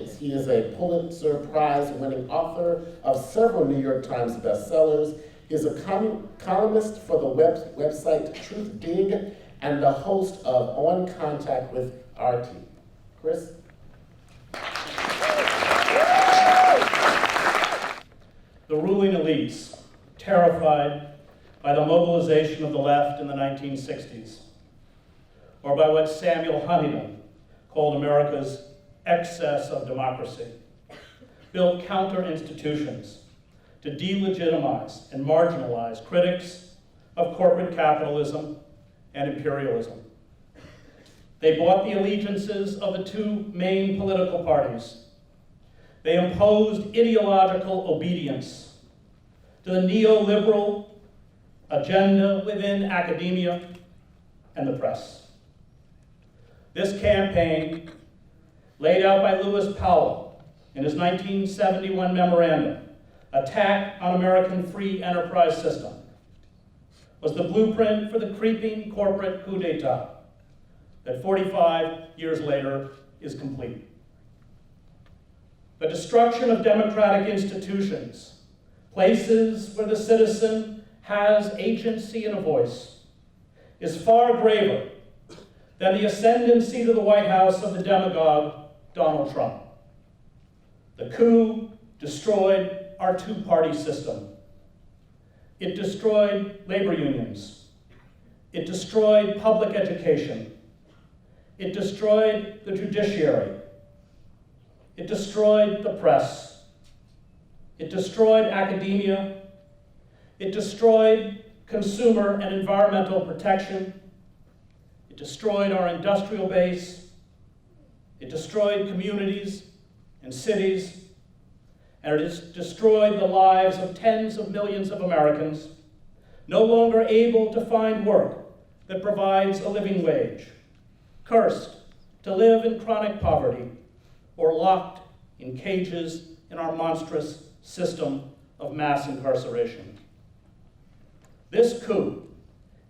Hedges. He is a Pulitzer-prize winning author of several New York Times bestsellers. He is a columnist for the website Truthdig and the host of On Contact with RT. Chris? The ruling elites, terrified by the mobilization of the left in the 1960s, or by what Samuel Huntington called America's excess of democracy, built counter-institutions to delegitimize and marginalize critics of corporate capitalism and imperialism. They bought the allegiances of the two main political parties. They imposed ideological obedience to the neoliberal agenda within academia and the press. This campaign, laid out by Lewis Powell in his 1971 memorandum, Attack on American Free Enterprise System, was the blueprint for the creeping corporate coup d'etat that 45 years later is complete. The destruction of democratic institutions, places where the citizen has agency and a voice, is far graver than the ascendancy to the White House of the demagogue Donald Trump. The coup destroyed our two-party system. It destroyed labor unions. It destroyed public education. It destroyed the judiciary. It destroyed the press. It destroyed academia. It destroyed consumer and environmental protection. It destroyed our industrial base. It destroyed communities and cities. And it has destroyed the lives of tens of millions of Americans, no longer able to find work that provides a living wage, cursed to live in chronic poverty, or locked in cages in our monstrous system of mass incarceration. This coup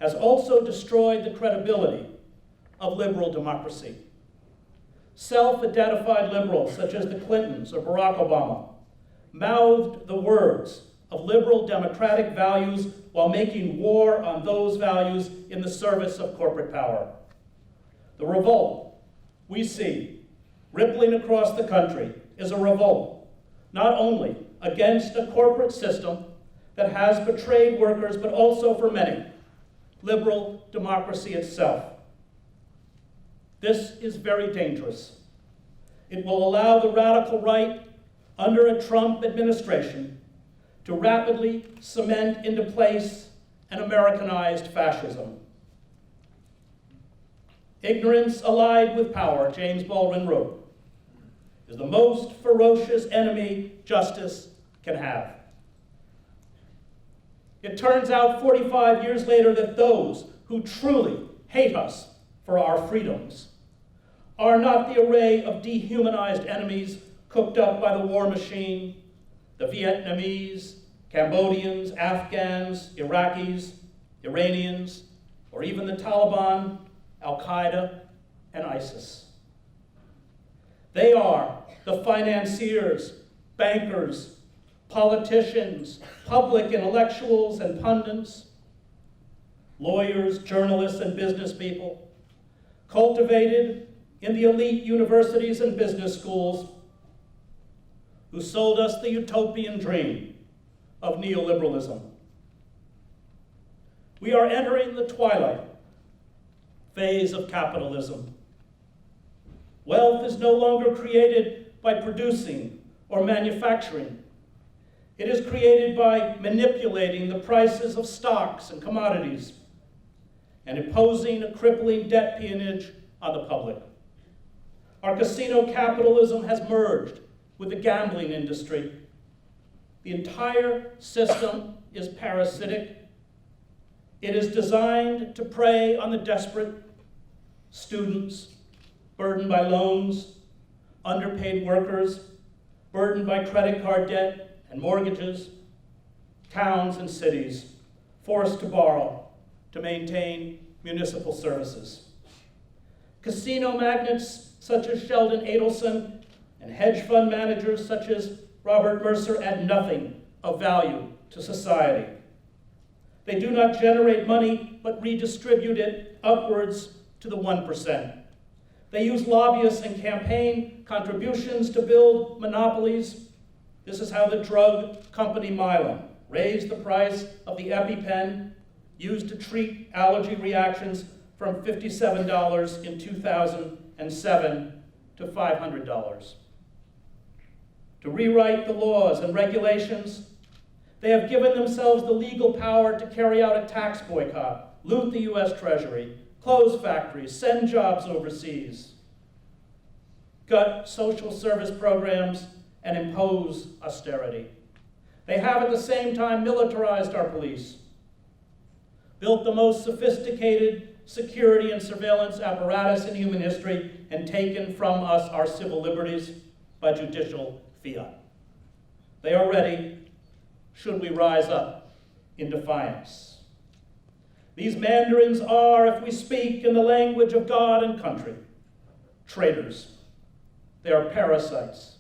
has also destroyed the credibility of liberal democracy. Self-identified liberals, such as the Clintons or Barack Obama, mouthed the words of liberal democratic values while making war on those values in the service of corporate power. The revolt we see rippling across the country is a revolt not only against a corporate system that has betrayed workers, but also, for many, liberal democracy itself. This is very dangerous. It will allow the radical right under a Trump administration to rapidly cement into place an Americanized fascism. Ignorance allied with power, James Baldwin wrote, is the most ferocious enemy justice can have. It turns out 45 years later that those who truly hate us for our freedoms are not the array of dehumanized enemies cooked up by the war machine, the Vietnamese, Cambodians, Afghans, Iraqis, Iranians, or even the Taliban, Al-Qaeda, and ISIS. They are the financiers, bankers, politicians, public intellectuals and pundits, lawyers, journalists, and business people, cultivated in the elite universities and business schools, who sold us the utopian dream of neoliberalism. We are entering the twilight phase of capitalism. Wealth is no longer created by producing or manufacturing. It is created by manipulating the prices of stocks and commodities and imposing a crippling debt peonage on the public. Our casino capitalism has merged with the gambling industry. The entire system is parasitic. It is designed to prey on the desperate, students burdened by loans, underpaid workers burdened by credit card debt and mortgages, towns and cities forced to borrow to maintain municipal services. Casino magnates such as Sheldon Adelson and hedge fund managers such as Robert Mercer add nothing of value to society. They do not generate money, but redistribute it upwards to the 1%. They use lobbyists and campaign contributions to build monopolies. This is how the drug company Mylan raised the price of the EpiPen used to treat allergy reactions from $57 in 2007 to $500. To rewrite the laws and regulations, they have given themselves the legal power to carry out a tax boycott, loot the US Treasury, close factories, send jobs overseas, gut social service programs, and impose austerity. They have at the same time militarized our police, built the most sophisticated security and surveillance apparatus in human history, and taken from us our civil liberties by judicial fiat. They are ready, should we rise up in defiance. These mandarins are, if we speak in the language of God and country, traitors. They are parasites.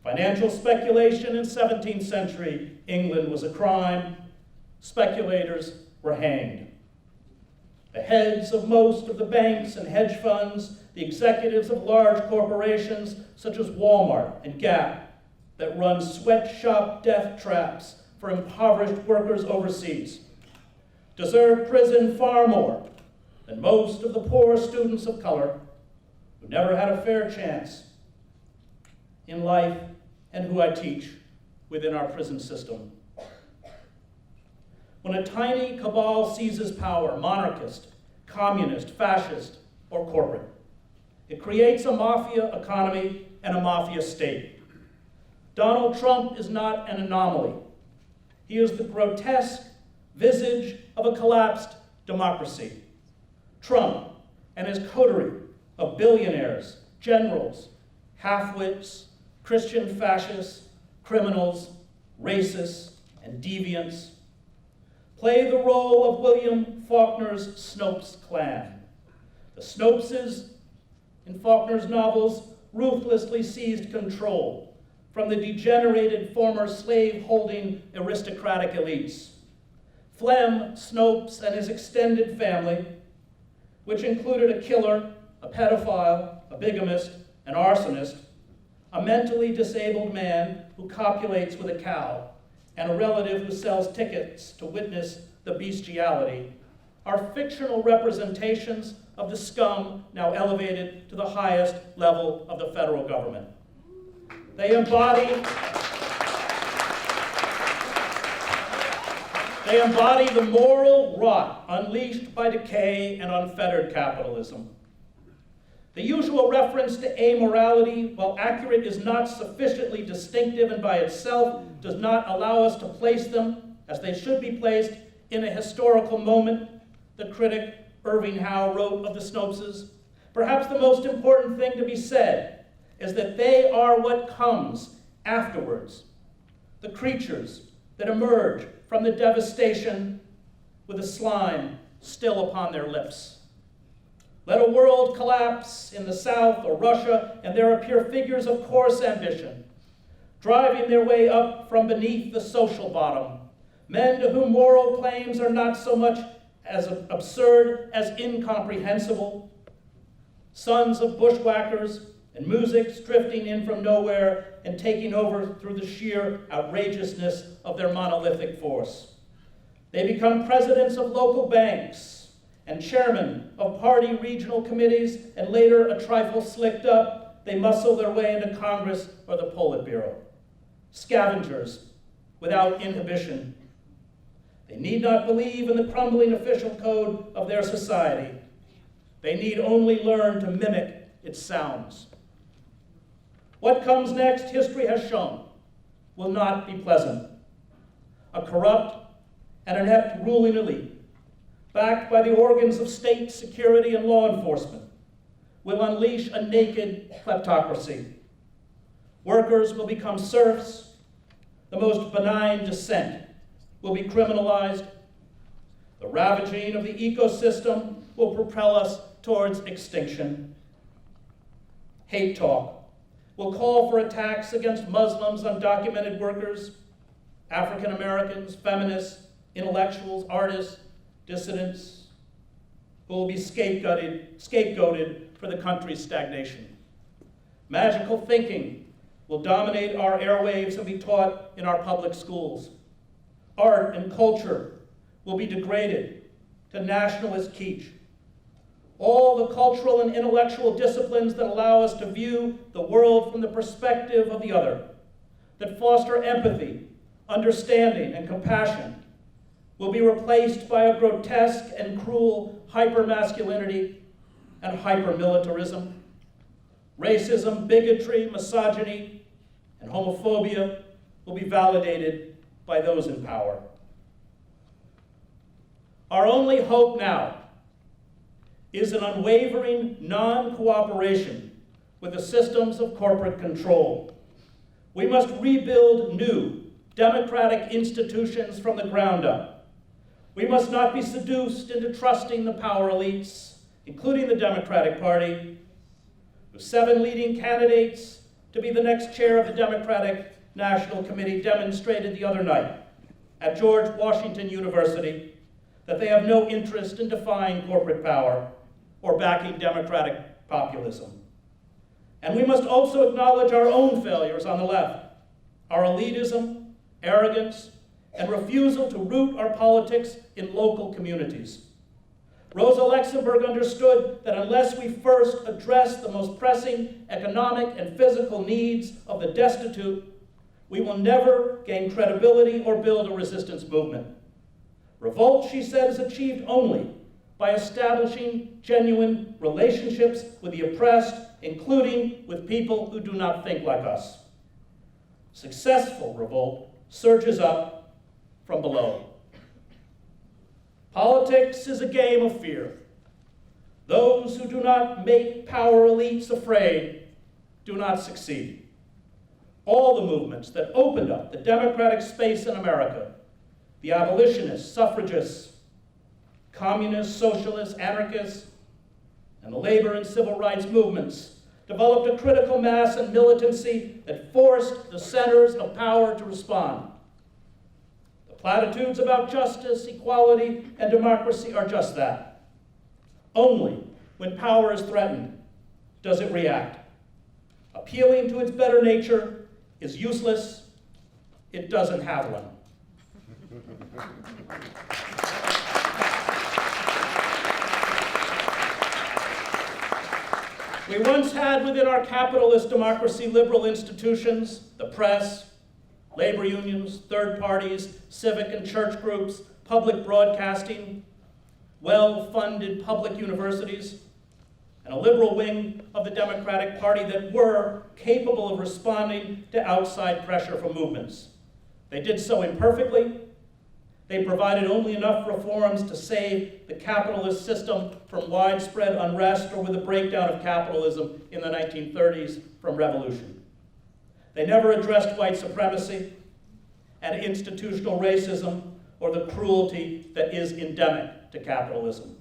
Financial speculation in 17th century England was a crime. Speculators were hanged. The heads of most of the banks and hedge funds, the executives of large corporations such as Walmart and Gap that run sweatshop death traps for impoverished workers overseas, deserve prison far more than most of the poor students of color who never had a fair chance in life and who I teach within our prison system. When a tiny cabal seizes power, monarchist, communist, fascist, or corporate, it creates a mafia economy and a mafia state. Donald Trump is not an anomaly. He is the grotesque visage of a collapsed democracy. Trump and his coterie of billionaires, generals, half-wits, Christian fascists, criminals, racists, and deviants play the role of William Faulkner's Snopes clan. The Snopeses in Faulkner's novels ruthlessly seized control from the degenerated former slave-holding aristocratic elites. Flem Snopes and his extended family, which included a killer, a pedophile, a bigamist, an arsonist, a mentally disabled man who copulates with a cow, and a relative who sells tickets to witness the bestiality, are fictional representations of the scum now elevated to the highest level of the federal government. They embody the moral rot unleashed by decay and unfettered capitalism. The usual reference to amorality, while accurate, is not sufficiently distinctive and by itself does not allow us to place them, as they should be placed, in a historical moment, the critic Irving Howe wrote of the Snopeses. Perhaps the most important thing to be said is that they are what comes afterwards, the creatures that emerge from the devastation with the slime still upon their lips. Let a world collapse in the South or Russia, and there appear figures of coarse ambition, driving their way up from beneath the social bottom, men to whom moral claims are not so much as absurd as incomprehensible, sons of bushwhackers and mouseks drifting in from nowhere and taking over through the sheer outrageousness of their monolithic force. They become presidents of local banks and chairmen of party regional committees, and later, a trifle slicked up, they muscle their way into Congress or the Politburo. Scavengers without inhibition. They need not believe in the crumbling official code of their society. They need only learn to mimic its sounds. What comes next, history has shown, will not be pleasant. A corrupt and inept ruling elite, backed by the organs of state security and law enforcement, will unleash a naked kleptocracy. Workers will become serfs. The most benign dissent will be criminalized. The ravaging of the ecosystem will propel us towards extinction. Hate talk, will call for attacks against Muslims, undocumented workers, African Americans, feminists, intellectuals, artists, dissidents, who will be scapegoated for the country's stagnation. Magical thinking will dominate our airwaves and be taught in our public schools. Art and culture will be degraded to nationalist kitsch. All the cultural and intellectual disciplines that allow us to view the world from the perspective of the other, that foster empathy, understanding, and compassion, will be replaced by a grotesque and cruel hypermasculinity and hypermilitarism. Racism, bigotry, misogyny, and homophobia will be validated by those in power. Our only hope now is an unwavering non-cooperation with the systems of corporate control. We must rebuild new democratic institutions from the ground up. We must not be seduced into trusting the power elites, including the Democratic Party, with 7 leading candidates to be the next chair of the Democratic National Committee demonstrated the other night at George Washington University that they have no interest in defying corporate power or backing democratic populism. And we must also acknowledge our own failures on the left, our elitism, arrogance, and refusal to root our politics in local communities. Rosa Luxemburg understood that unless we first address the most pressing economic and physical needs of the destitute, we will never gain credibility or build a resistance movement. Revolt, she said, is achieved only by establishing genuine relationships with the oppressed, including with people who do not think like us. Successful revolt surges up from below. Politics is a game of fear. Those who do not make power elites afraid do not succeed. All the movements that opened up the democratic space in America, the abolitionists, suffragists, communists, socialists, anarchists, and the labor and civil rights movements, developed a critical mass and militancy that forced the centers of power to respond. The platitudes about justice, equality, and democracy are just that. Only when power is threatened does it react. Appealing to its better nature is useless. It doesn't have one. We once had within our capitalist democracy liberal institutions, the press, labor unions, third parties, civic and church groups, public broadcasting, well-funded public universities, and a liberal wing of the Democratic Party that were capable of responding to outside pressure from movements. They did so imperfectly. They provided only enough reforms to save the capitalist system from widespread unrest or with a breakdown of capitalism in the 1930s from revolution. They never addressed white supremacy and institutional racism or the cruelty that is endemic to capitalism.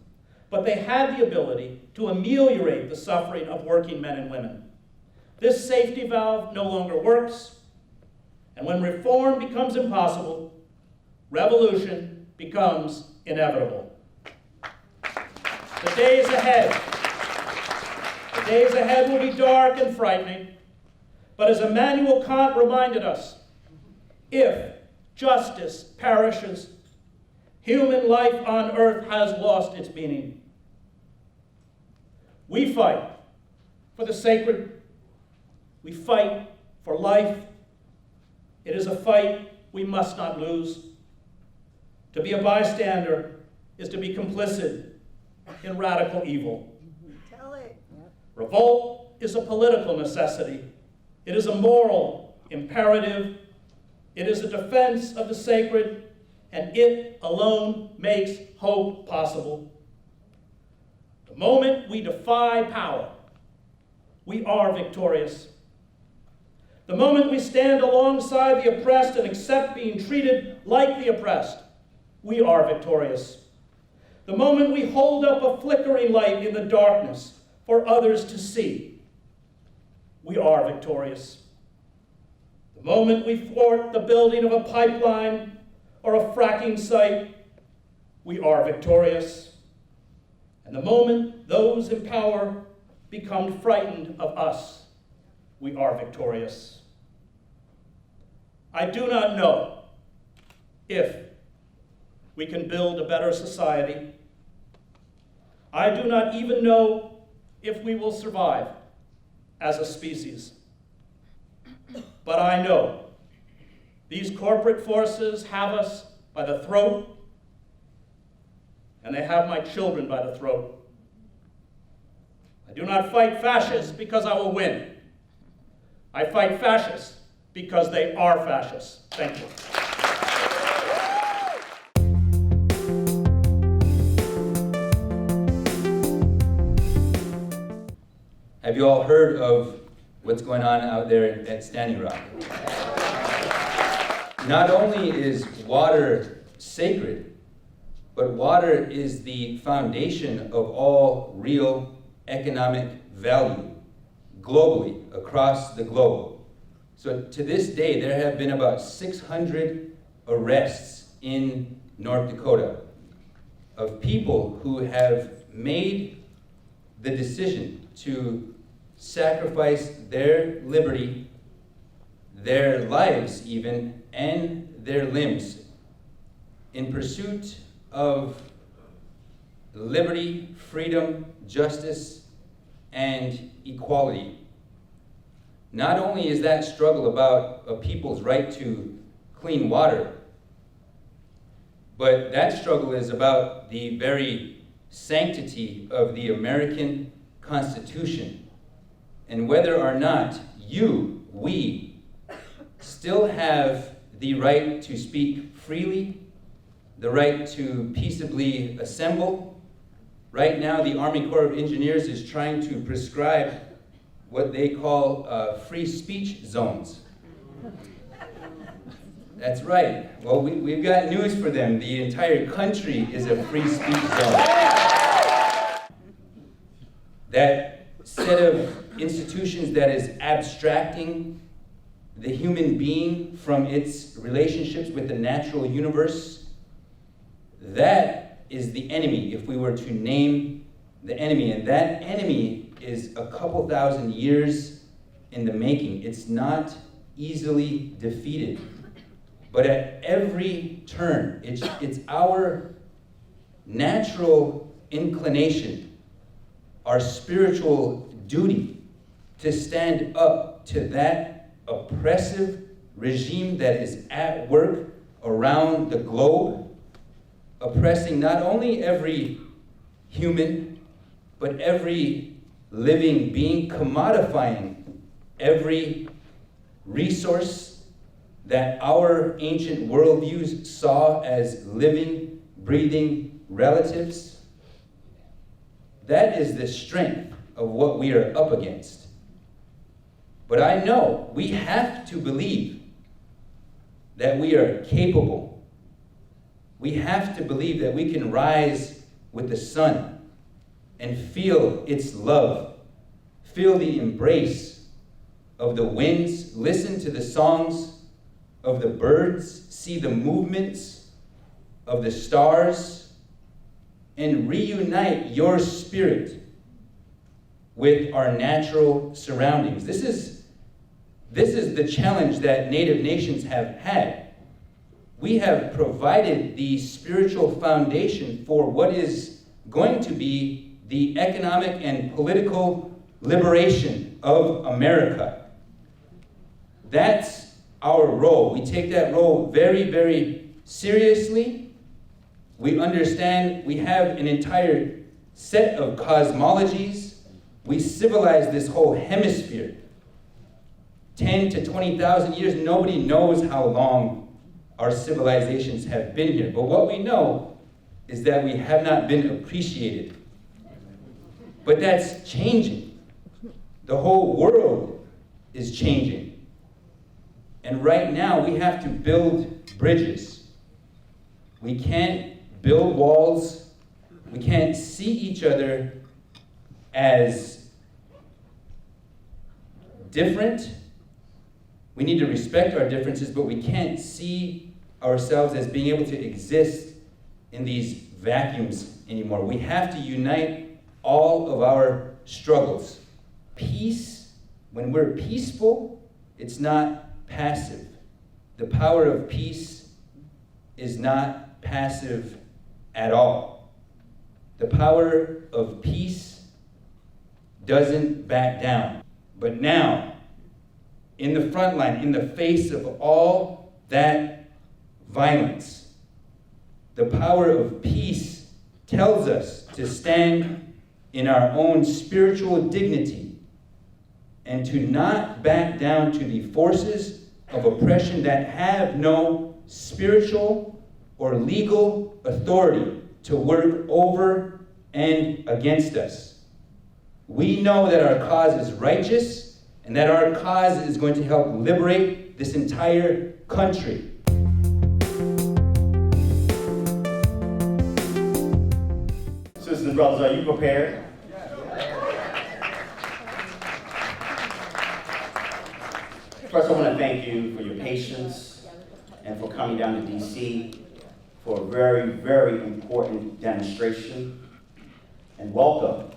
But they had the ability to ameliorate the suffering of working men and women. This safety valve no longer works, and when reform becomes impossible, revolution becomes inevitable. The days ahead will be dark and frightening, but as Immanuel Kant reminded us, if justice perishes, human life on earth has lost its meaning. We fight for the sacred. We fight for life. It is a fight we must not lose. To be a bystander is to be complicit in radical evil. Tell it. Revolt is a political necessity. It is a moral imperative. It is a defense of the sacred, and it alone makes hope possible. The moment we defy power, we are victorious. The moment we stand alongside the oppressed and accept being treated like the oppressed, we are victorious. The moment we hold up a flickering light in the darkness for others to see, we are victorious. The moment we thwart the building of a pipeline or a fracking site, we are victorious. And the moment those in power become frightened of us, we are victorious. I do not know if we can build a better society. I do not even know if we will survive as a species. But I know these corporate forces have us by the throat, and they have my children by the throat. I do not fight fascists because I will win. I fight fascists because they are fascists. Thank you. Have you all heard of what's going on out there at Standing Rock? Not only is water sacred, but water is the foundation of all real economic value globally, across the globe. So to this day, there have been about 600 arrests in North Dakota of people who have made the decision to sacrifice their liberty, their lives even, and their limbs in pursuit of liberty, freedom, justice, and equality. Not only is that struggle about a people's right to clean water, but that struggle is about the very sanctity of the American Constitution and whether or not we still have the right to speak freely, the right to peaceably assemble. Right now, the Army Corps of Engineers is trying to prescribe what they call free speech zones. That's right. Well, we've got news for them. The entire country is a free speech zone. That set of institutions that is abstracting the human being from its relationships with the natural universe, that is the enemy, if we were to name the enemy. And that enemy is a couple thousand years in the making. It's not easily defeated. But at every turn, it's our natural inclination, our spiritual duty to stand up to that oppressive regime that is at work around the globe, oppressing not only every human, but every living being, commodifying every resource that our ancient worldviews saw as living, breathing relatives. That is the strength of what we are up against. But I know we have to believe that we are capable. We have to believe that we can rise with the sun and feel its love, feel the embrace of the winds, listen to the songs of the birds, see the movements of the stars, and reunite your spirit with our natural surroundings. This is the challenge that Native nations have had. We have provided the spiritual foundation for what is going to be the economic and political liberation of America. That's our role. We take that role very, very seriously. We understand we have an entire set of cosmologies. We civilize this whole hemisphere. 10 to 20,000 years, nobody knows how long our civilizations have been here. But what we know is that we have not been appreciated. But that's changing. The whole world is changing. And right now, we have to build bridges. We can't build walls. We can't see each other as different. We need to respect our differences, but we can't see ourselves as being able to exist in these vacuums anymore. We have to unite all of our struggles. Peace, when we're peaceful, it's not passive. The power of peace is not passive at all. The power of peace doesn't back down. But now, in the front line, in the face of all that violence, the power of peace tells us to stand in our own spiritual dignity and to not back down to the forces of oppression that have no spiritual or legal authority to work over and against us. We know that our cause is righteous and that our cause is going to help liberate this entire country. Sisters and brothers, are you prepared? First, I want to thank you for your patience and for coming down to DC for a very, very important demonstration. And welcome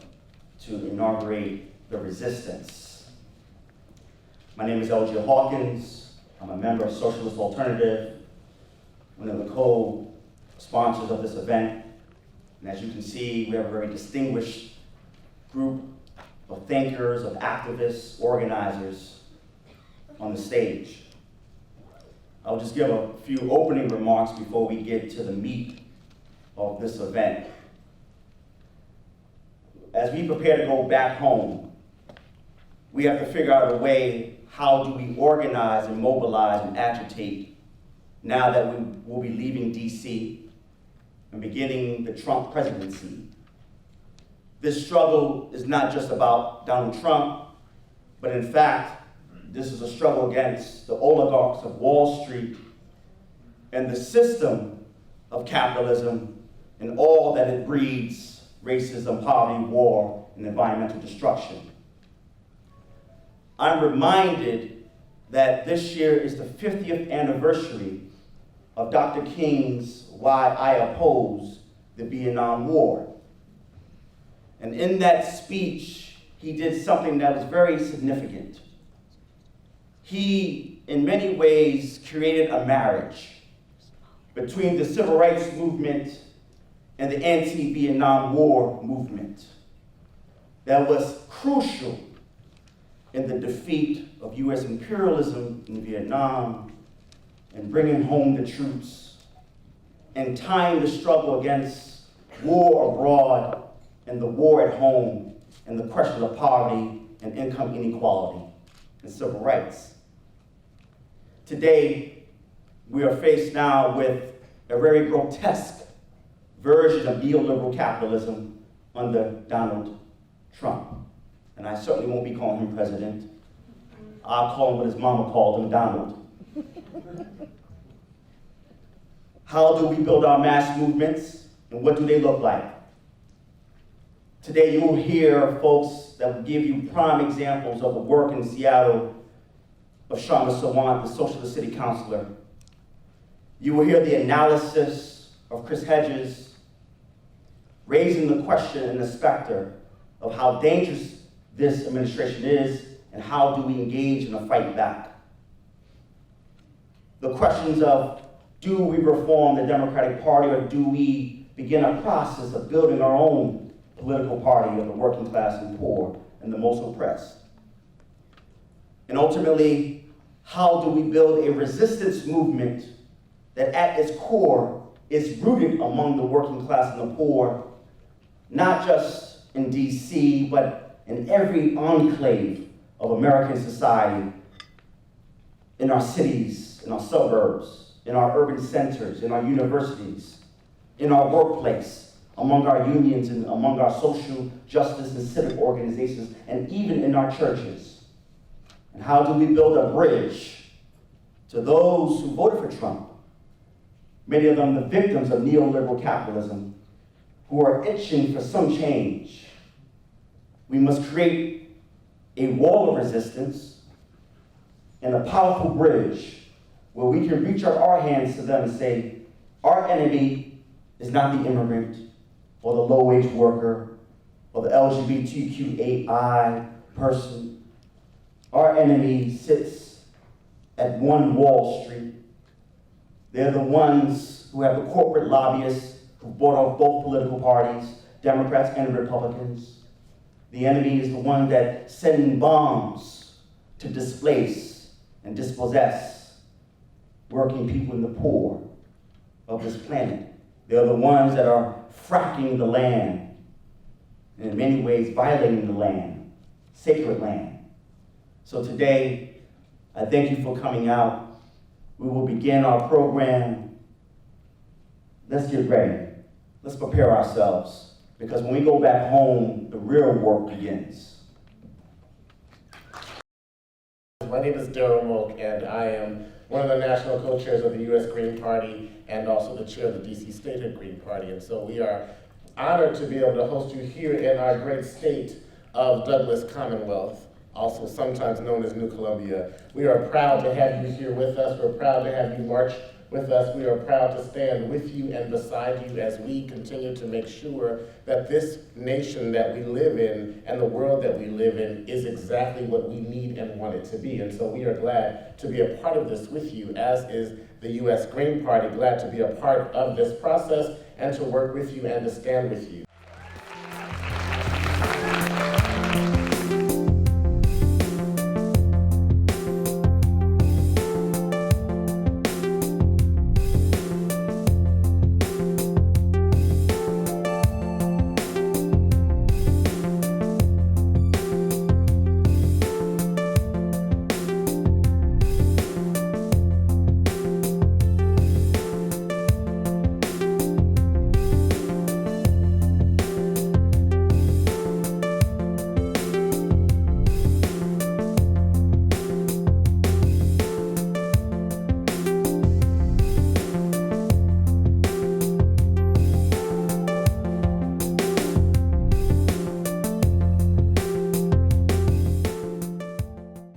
to inaugurate the resistance. My name is L.J. Hawkins. I'm a member of Socialist Alternative, one of the co-sponsors of this event. And as you can see, we have a very distinguished group of thinkers, of activists, organizers on the stage. I'll just give a few opening remarks before we get to the meat of this event. As we prepare to go back home, we have to figure out a way, how do we organize and mobilize and agitate now that we will be leaving DC and beginning the Trump presidency. This struggle is not just about Donald Trump, but in fact, this is a struggle against the oligarchs of Wall Street and the system of capitalism and all that it breeds: racism, poverty, war, and environmental destruction. I'm reminded that this year is the 50th anniversary of Dr. King's Why I Oppose the Vietnam War. And in that speech, he did something that was very significant. He, in many ways, created a marriage between the civil rights movement and the anti-Vietnam War movement that was crucial in the defeat of U.S. imperialism in Vietnam and bringing home the troops and tying the struggle against war abroad and the war at home and the question of poverty and income inequality and civil rights. Today, we are faced now with a very grotesque version of neoliberal capitalism under Donald Trump. And I certainly won't be calling him president. I'll call him what his mama called him, Donald. How do we build our mass movements, and what do they look like? Today, you will hear folks that will give you prime examples of the work in Seattle of Sharma Sawant, the Socialist City Councilor. You will hear the analysis of Chris Hedges, raising the question and the specter of how dangerous this administration is and how do we engage in a fight back. The questions of, do we reform the Democratic Party, or do we begin a process of building our own political party of the working class and poor and the most oppressed? And ultimately, how do we build a resistance movement that at its core is rooted among the working class and the poor, not just in DC, but in every enclave of American society, in our cities, in our suburbs, in our urban centers, in our universities, in our workplace, among our unions and among our social justice and civic organizations, and even in our churches. And how do we build a bridge to those who voted for Trump, many of them the victims of neoliberal capitalism, who are itching for some change? We must create a wall of resistance and a powerful bridge where we can reach out our hands to them and say, our enemy is not the immigrant or the low-wage worker or the LGBTQAI person. Our enemy sits at one Wall Street. They're the ones who have the corporate lobbyists who bought off both political parties, Democrats and Republicans. The enemy is the one that's sending bombs to displace and dispossess working people in the poor of this planet. They're the ones that are fracking the land, and in many ways violating the land, sacred land. So today, I thank you for coming out. We will begin our program. Let's get ready. Let's prepare ourselves, because when we go back home, the real work begins. My name is Darryl Moak, and I am one of the national co-chairs of the U.S. Green Party and also the chair of the D.C. Statehood Green Party. And so we are honored to be able to host you here in our great state of Douglas Commonwealth, also sometimes known as New Columbia. We are proud to have you here with us. We're proud to have you march with us. We are proud to stand with you and beside you as we continue to make sure that this nation that we live in and the world that we live in is exactly what we need and want it to be. And so we are glad to be a part of this with you, as is the U.S. Green Party, glad to be a part of this process and to work with you and to stand with you.